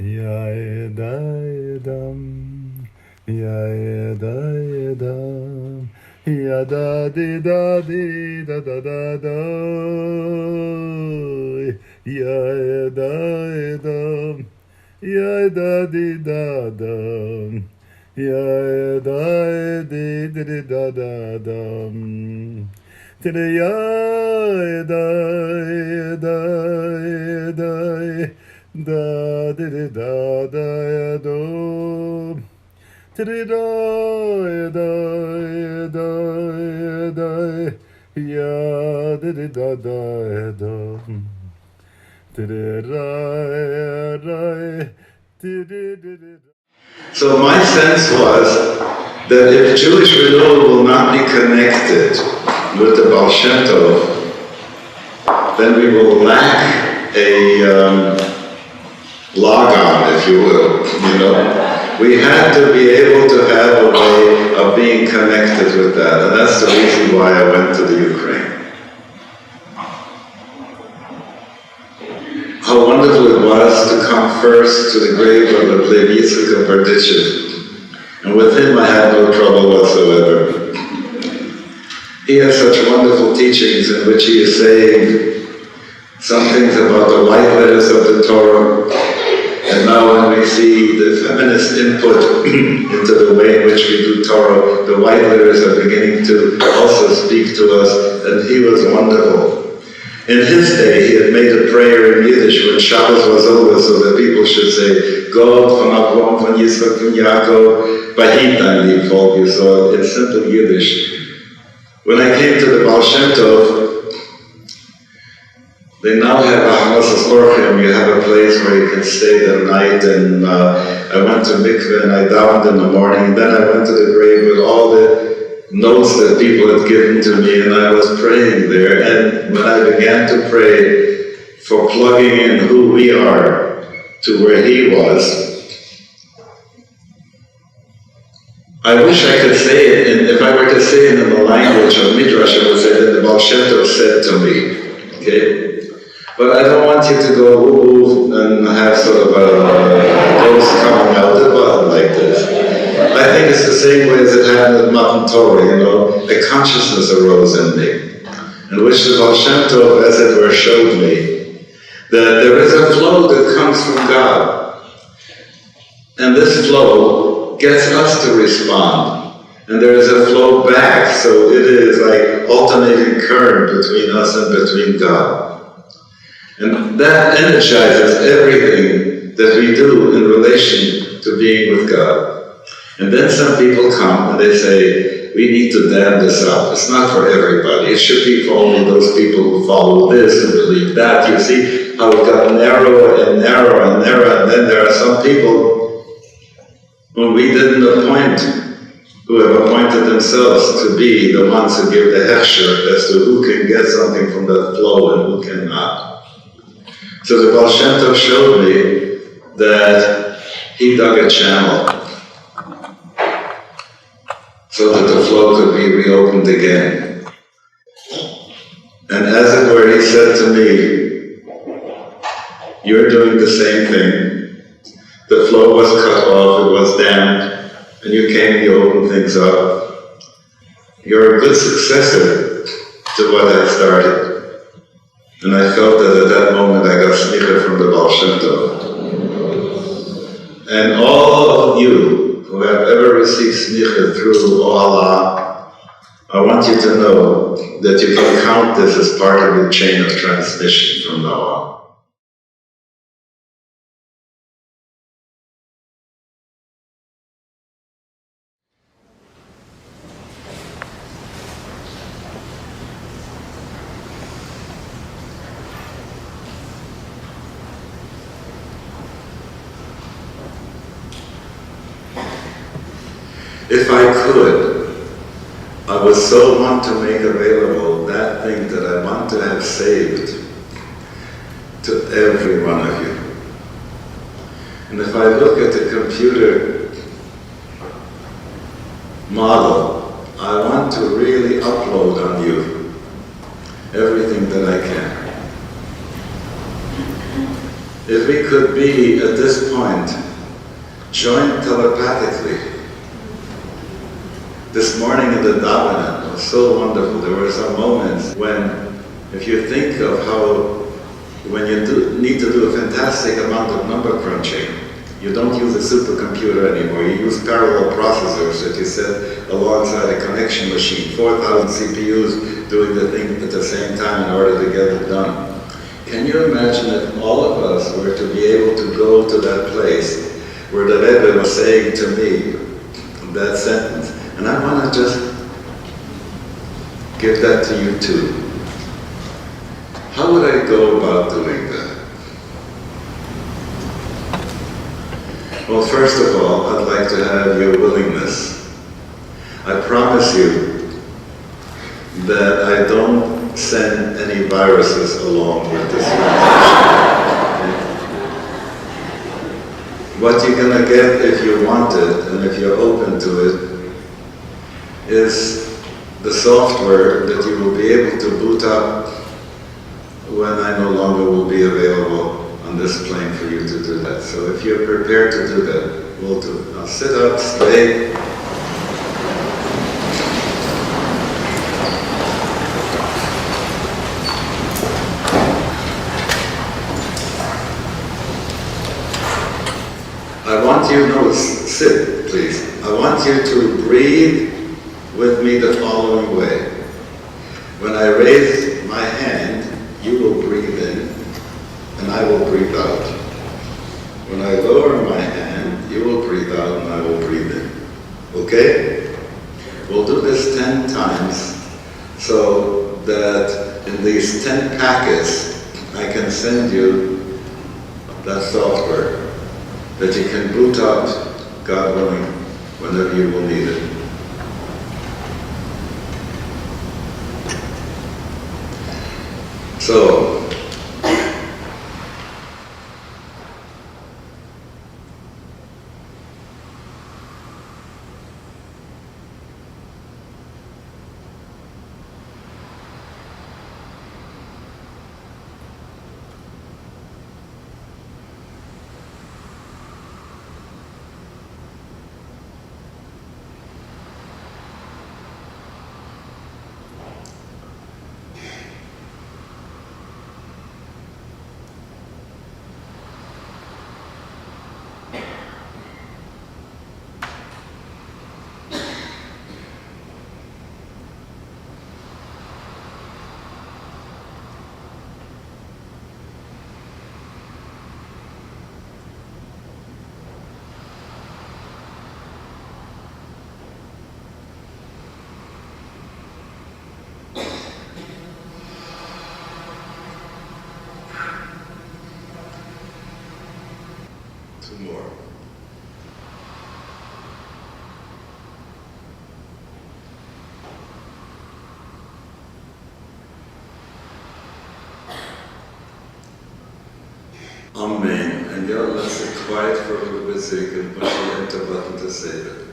Yaedam, Yaedam, Yadadi da da da da, Yaedam, Yadadi da da, Yadadi da da da. Today, da da da da do. Today, da ya da da da. So my sense was that if Jewish renewal will not be connected with the Baal Shem Tov, then we will lack a log-on, if you will, We had to be able to have a way of being connected with that, and that's the reason why I went to the Ukraine. How wonderful it was to come first to the grave of the Pleb Yitzchak of Berditchev, and with him I had no trouble whatsoever. He has such wonderful teachings in which he is saying some things about the white letters of the Torah, and now when we see the feminist input into the way in which we do Torah, the white letters are beginning to also speak to us, and he was wonderful. In his day, he had made a prayer in Yiddish when Shabbos was over, so that people should say, God von Avraham, von Yitzchak, von Yaakov, Vahita, he called you, so it's simple Yiddish. When I came to the Baal Shem Tov, they now have a Hamasas Orchim, you have a place where you can stay the night, and I went to mikveh and I davened in the morning, and then I went to the grave with all the notes that people had given to me, and I was praying there, and when I began to pray for plugging in who we are to where he was, I wish I could say it, and if I were to say it in the language of Midrash, I would say that the Baal Shem Tov said to me, okay? But I don't want you to go woo and have sort of a voice coming out the bottom like this. I think it's the same way as it happened with Matan Torah, a consciousness arose in me, in which the Baal Shem Tov, as it were, showed me that there is a flow that comes from God. And this flow gets us to respond. And there is a flow back, so it is like alternating current between us and between God. And that energizes everything that we do in relation to being with God. And then some people come and they say, we need to dam this up. It's not for everybody. It should be for only those people who follow this and believe that. You see how it got narrower and narrower and narrower, and then there are some people whom we didn't appoint, who have appointed themselves to be the ones who give the hechsher as to who can get something from that flow and who cannot. So the Baal Shem Tov showed me that he dug a channel so that the flow could be reopened again. And as it were, he said to me, you're doing the same thing. The flow was cut off, it was dammed, and you came and you opened things up. You're a good successor to what I started. And I felt that at that moment I got Smicha from the Baal Shem Tov. And all of you who have ever received Smicha through Allah, I want you to know that you can count this as part of the chain of transmission from now on. If I could, I would so want to make available that thing that I want to have saved to every one of you. And if I look at the computer model, I want to really upload on you everything that I can. if we could be at this point joined telepathically. This morning in the davening, it was so wonderful. There were some moments when, if you think of how, when you need to do a fantastic amount of number crunching, you don't use a supercomputer anymore. You use parallel processors that you set alongside a connection machine, 4,000 CPUs doing the thing at the same time in order to get it done. Can you imagine if all of us were to be able to go to that place where the Rebbe was saying to me that sentence, and I want to just give that to you too. How would I go about doing that? Well, first of all, I'd like to have your willingness. I promise you that I don't send any viruses along with this meditation. What you're going to get if you want it, and if you're open to it, is the software that you will be able to boot up when I no longer will be available on this plane for you to do that. So if you're prepared to do that, we'll do it. Now sit up straight. I want you, no, sit please. I want you to breathe with me the following way. When I raise my hand, you will breathe in, and I will breathe out. When I lower my hand, you will breathe out, and I will breathe in. Okay? We'll do this 10 times, so that in these 10 packets, I can send you that software that you can boot up, God willing, whenever you will need it. So, more. Amen. And let's sit quiet for a little bit so you can push the enter button to save it.